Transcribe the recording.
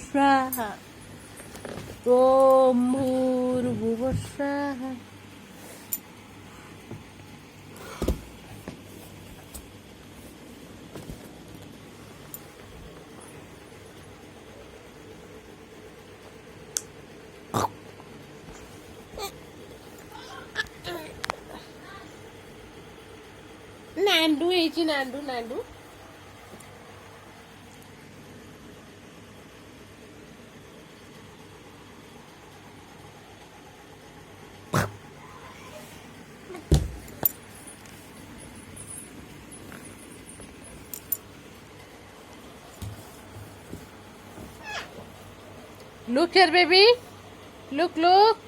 স্বাহা ওম ভূর্ভুবঃ স্বাহা। Nandu এইছি Nandu Nandu Look here, baby. Look, look.